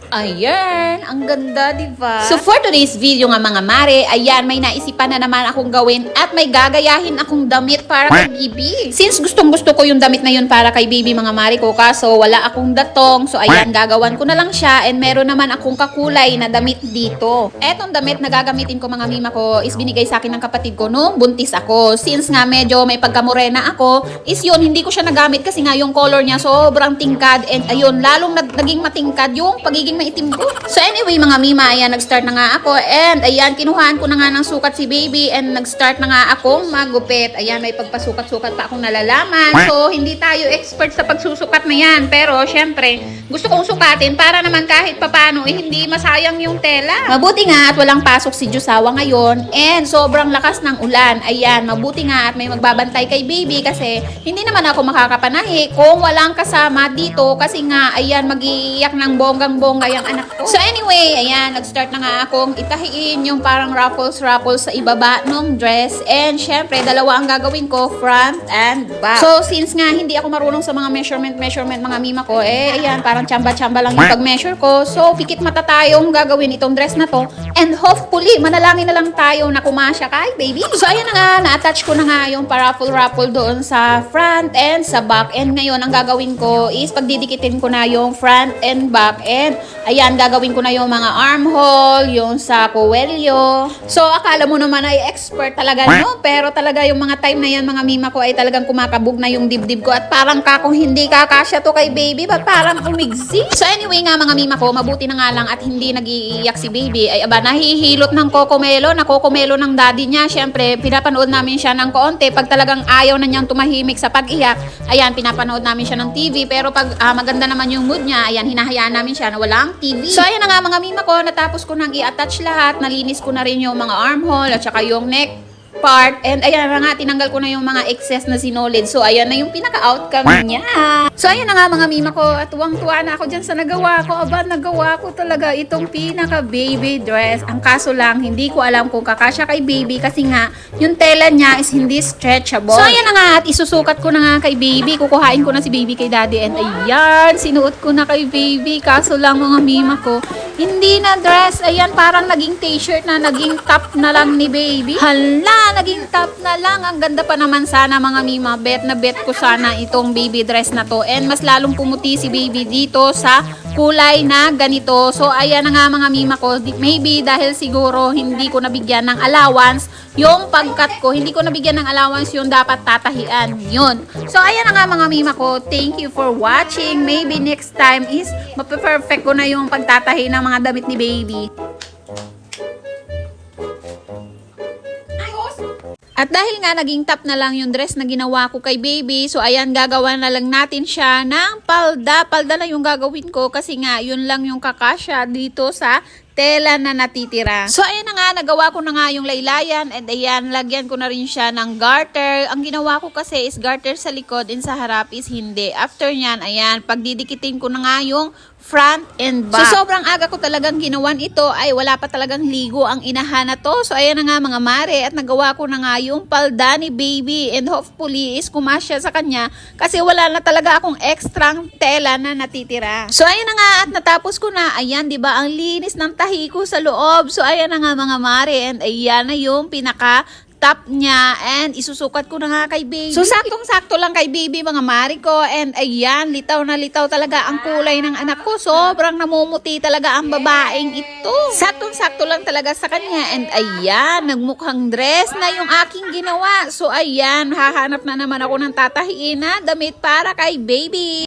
Ayan, ang ganda, diba? So for today's video nga mga mare, ayan, may naisipan na naman akong gawin at may gagayahin akong damit para kay Bibi. Since gustong gusto ko yung damit na yun para kay Bibi mga mare ko, kaso wala akong datong, so ayan, gagawan ko na lang siya and meron naman akong kakulay na damit dito. Etong damit na gagamitin ko mga mima ko is binigay sa akin ng kapatid ko nung buntis ako. Since nga medyo may pagkamorena ako, is yun, hindi ko siya nagamit kasi nga yung color niya sobrang tingkad and ayun, lalong naging matingkad yung pagiging maitim ko. So anyway mga mima, ayan, nag-start na nga ako and ayan, kinuhaan ko na nga ng sukat si Baby and nag-start na nga akong magupit. Ayan, may pagpasukat-sukat pa akong nalalaman. So hindi tayo expert sa pagsusukat na yan, pero syempre, gusto kong sukatin para naman kahit papano hindi masayang yung tela. Mabuti nga at walang pasok si Jusawa ngayon and sobrang lakas ng ulan. Ayan, mabuti nga at may magbabantay kay Baby kasi hindi naman ako makakapanahi kung walang kasama dito kasi nga, ayan, mag-iiyak ng bonggang-bongga yung anak ko. So anyway, ayan, nag-start na nga akong itahiin yung parang ruffles sa ibaba ng dress and syempre, dalawa ang gagawin ko, front and back. So since nga hindi ako marunong sa mga measurement mga mima ko, ayan, parang tsamba-tsamba lang yung pag-measure ko. So pikit mata tayong gagawin itong dress na to and hopefully, manalangin na lang tayo na kumasya kay Baby. So ayan na nga, na-attach ko na nga yung pa-ruffle doon sa front and sa back and ngayon, ang gagawin ko is pagdidikitin ko na yung front and back and ayan, gagawin ko na yung mga armhole, yung sa kuwelyo. So, akala mo naman ay expert talaga, no? Pero talaga yung mga time na yan, mga mima ko, ay talagang kumakabog na yung dibdib ko at parang kung hindi kakasya to kay Baby, ba't parang umigsi? So, anyway nga, mga mima ko, mabuti na nga lang at hindi nag-iiyak si Baby. Ay, aba, nahihilot ng kokomelo, ng daddy niya. Siyempre, pinapanood namin siya ng konti. Pag talagang ayaw na niyang tumahimik sa pag-iyak, ayan, pinapanood namin siya ng TV. Pero pag maganda naman yung mood niya, ayan, hinahayaan namin siya na walang TV. So, ayan na nga mga mima ko, natapos ko nang i-attach lahat, nalinis ko na rin yung mga armhole at saka yung neck part. And ayan na nga, tinanggal ko na yung mga excess na sinolid. So, ayan na yung pinaka-outcome niya. So, ayan na nga mga mima ko. At tuwang-tuwa na ako dyan sa nagawa ko. Aba, nagawa ko talaga itong pinaka-baby dress. Ang kaso lang, hindi ko alam kung kakasya kay Baby kasi nga, yung tela niya is hindi stretchable. So, ayan na nga. At isusukat ko na nga kay Baby. Kukuhain ko na si Baby kay Daddy. And ayan, sinuot ko na kay Baby. Kaso lang mga mima ko, hindi na dress. Ayan, parang naging t-shirt na, naging top na lang ni Baby. Hala, naging top na lang. Ang ganda pa naman sana mga mima. Bet na bet ko sana itong baby dress na to. And mas lalong pumuti si Baby dito sa kulay na ganito. So, ayan na nga mga mima ko. Maybe dahil siguro hindi ko nabigyan ng allowance yung pagkat ko. Hindi ko nabigyan ng allowance yung dapat tatahian. Yun. So, ayan na nga mga mima ko. Thank you for watching. Maybe next time is mape-perfect ko na yung pagtatahi ng mga damit ni Baby. At dahil nga naging top na lang yung dress na ginawa ko kay Baby, so ayan, gagawa na lang natin siya ng palda. Palda na yung gagawin ko kasi nga yun lang yung kakasya dito sa tela na natitira. So ayan na nga, nagawa ko na nga yung laylayan and ayan, lagyan ko na rin siya ng garter. Ang ginawa ko kasi is garter sa likod and sa harap is hindi. After nyan, ayan, pagdidikitin ko na nga yung front and back. So sobrang aga ko talagang ginawan ito ay wala pa talagang ligo ang inahan na to. So ayan na nga mga mare at nagawa ko na nga yung palda ni Baby and hopefully is kumasya sa kanya kasi wala na talaga akong extrang tela na natitira. So ayan na nga at natapos ko na. Ayan, 'di ba? Ang linis ng tahi ko sa loob. So ayan na nga mga mare and ayan na yung pinaka top niya and isusukat ko na nga kay Baby. So saktong-sakto lang kay Baby mga mari ko and ayan, litaw na litaw talaga ang kulay ng anak ko. Sobrang namumuti talaga ang babaeng ito. Saktong-sakto lang talaga sa kanya and ayan, nagmukhang dress na yung aking ginawa. So ayan, hahanap na naman ako ng tatahiin na damit para kay Baby.